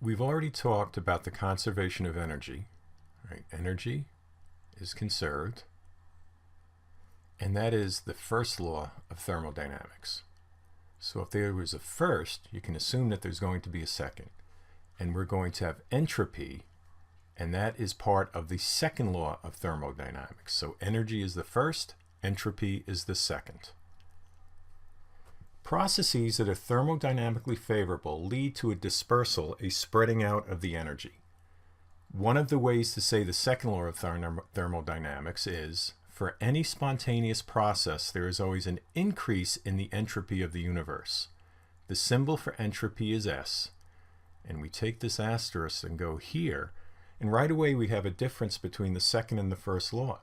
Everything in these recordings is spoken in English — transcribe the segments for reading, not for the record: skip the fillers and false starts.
We've already talked about the conservation of energy. Right? Energy is conserved, and that is the first law of thermodynamics. So if there was a first, you can assume that there's going to be a second. And we're going to have entropy, and that is part of the second law of thermodynamics. So energy is the first, entropy is the second. Processes that are thermodynamically favorable lead to a dispersal, a spreading out of the energy. One of the ways to say the second law of thermodynamics is, for any spontaneous process, there is always an increase in the entropy of the universe. The symbol for entropy is S. And we take this asterisk and go here, and right away we have a difference between the second and the first law.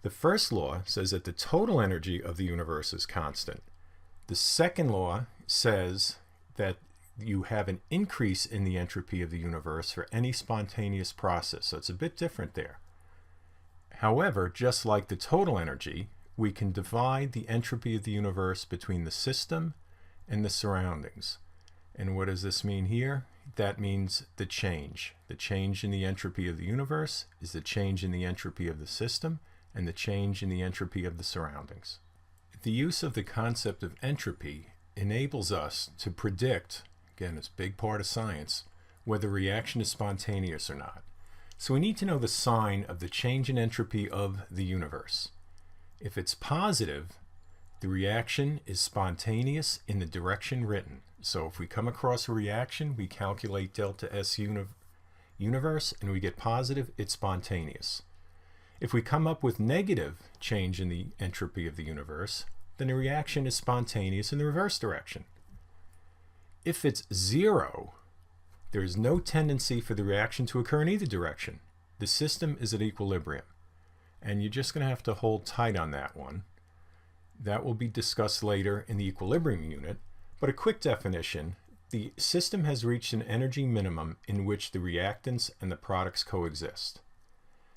The first law says that the total energy of the universe is constant. The second law says that you have an increase in the entropy of the universe for any spontaneous process. So it's a bit different there. However, just like the total energy, we can divide the entropy of the universe between the system and the surroundings. And what does this mean here? That means the change. The change in the entropy of the universe is the change in the entropy of the system and the change in the entropy of the surroundings. The use of the concept of entropy enables us to predict, again, it's a big part of science, whether a reaction is spontaneous or not. So we need to know the sign of the change in entropy of the universe. If it's positive, the reaction is spontaneous in the direction written. So if we come across a reaction, we calculate delta S universe, and we get positive, it's spontaneous. If we come up with negative change in the entropy of the universe, then the reaction is spontaneous in the reverse direction. If it's zero, there is no tendency for the reaction to occur in either direction. The system is at equilibrium. And you're just going to have to hold tight on that one. That will be discussed later in the equilibrium unit. But a quick definition, the system has reached an energy minimum in which the reactants and the products coexist.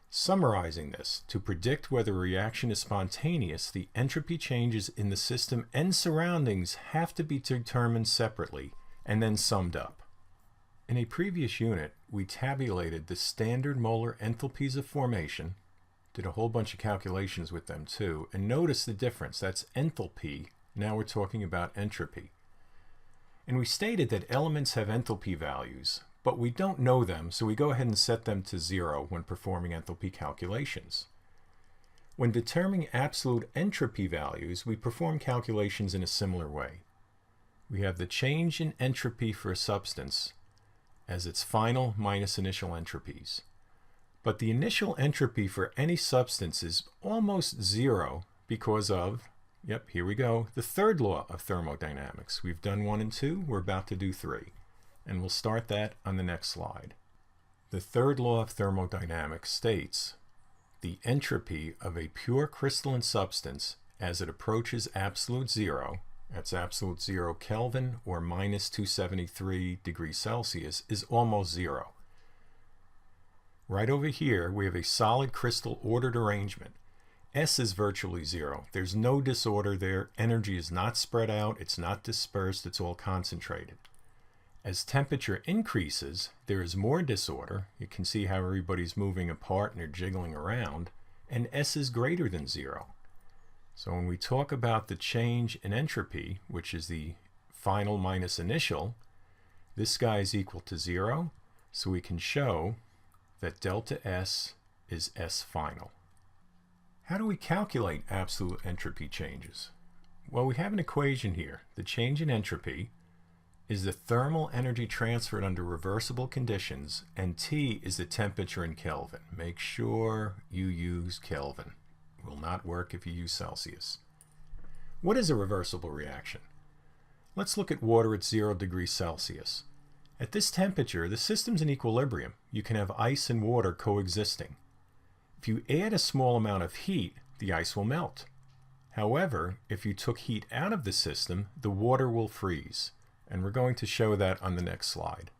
Summarizing this, to predict whether a reaction is spontaneous, the entropy changes in the system and surroundings have to be determined separately and then summed up. In a previous unit, we tabulated the standard molar enthalpies of formation, did a whole bunch of calculations with them too, and notice the difference. That's enthalpy. Now we're talking about entropy. And we stated that elements have enthalpy values, but we don't know them, so we go ahead and set them to 0 when performing enthalpy calculations. When determining absolute entropy values, we perform calculations in a similar way. We have the change in entropy for a substance as its final minus initial entropies. But the initial entropy for any substance is almost 0 because of, yep, here we go, the third law of thermodynamics. We've done 1 and 2, we're about to do 3. And we'll start that on the next slide. The third law of thermodynamics states the entropy of a pure crystalline substance as it approaches absolute 0, that's absolute 0 Kelvin or minus 273 degrees Celsius, is almost 0. Right over here we have a solid crystal ordered arrangement. S is virtually 0. There's no disorder there. Energy is not spread out, it's not dispersed, it's all concentrated. As temperature increases, there is more disorder. You can see how everybody's moving apart and they're jiggling around, and S is greater than 0. So when we talk about the change in entropy, which is the final minus initial, this guy is equal to 0, so we can show that delta S is S final. How do we calculate absolute entropy changes? Well, we have an equation here. The change in entropy is the thermal energy transferred under reversible conditions, and T is the temperature in Kelvin. Make sure you use Kelvin. It will not work if you use Celsius. What is a reversible reaction? Let's look at water at 0 degrees Celsius. At this temperature, the system's in equilibrium. You can have ice and water coexisting. If you add a small amount of heat, the ice will melt. However, if you took heat out of the system, the water will freeze. And we're going to show that on the next slide.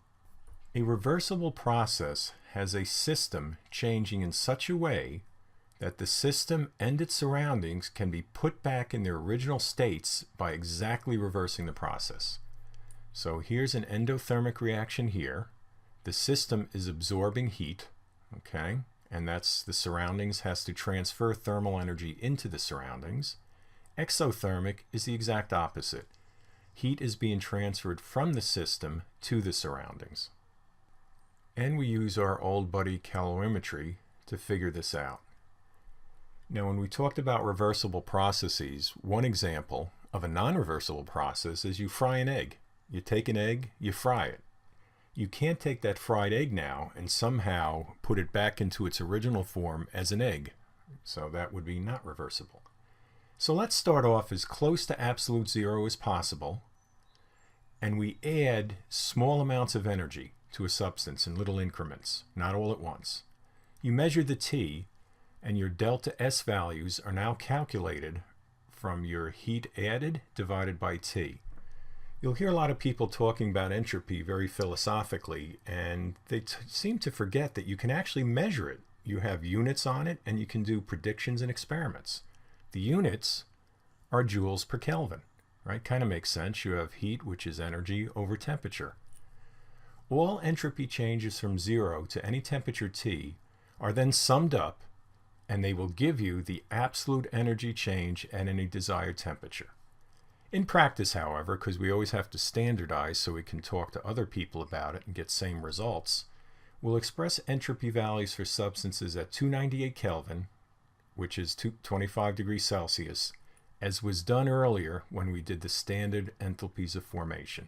A reversible process has a system changing in such a way that the system and its surroundings can be put back in their original states by exactly reversing the process. So here's an endothermic reaction here. The system is absorbing heat, okay? And that's the surroundings has to transfer thermal energy into the surroundings. Exothermic is the exact opposite. Heat is being transferred from the system to the surroundings. And we use our old buddy calorimetry to figure this out. Now, when we talked about reversible processes, one example of a non-reversible process is you fry an egg. You take an egg, you fry it. You can't take that fried egg now and somehow put it back into its original form as an egg. So that would be not reversible. So let's start off as close to absolute zero as possible, and we add small amounts of energy to a substance in little increments, not all at once. You measure the T, and your delta S values are now calculated from your heat added divided by T. You'll hear a lot of people talking about entropy very philosophically, and they seem to forget that you can actually measure it. You have units on it, and you can do predictions and experiments. The units are joules per Kelvin, right? Kind of makes sense. You have heat, which is energy, over temperature. All entropy changes from 0 to any temperature T are then summed up, and they will give you the absolute energy change at any desired temperature. In practice, however, because we always have to standardize so we can talk to other people about it and get same results, we'll express entropy values for substances at 298 Kelvin, which is 25 degrees Celsius, as was done earlier when we did the standard enthalpies of formation.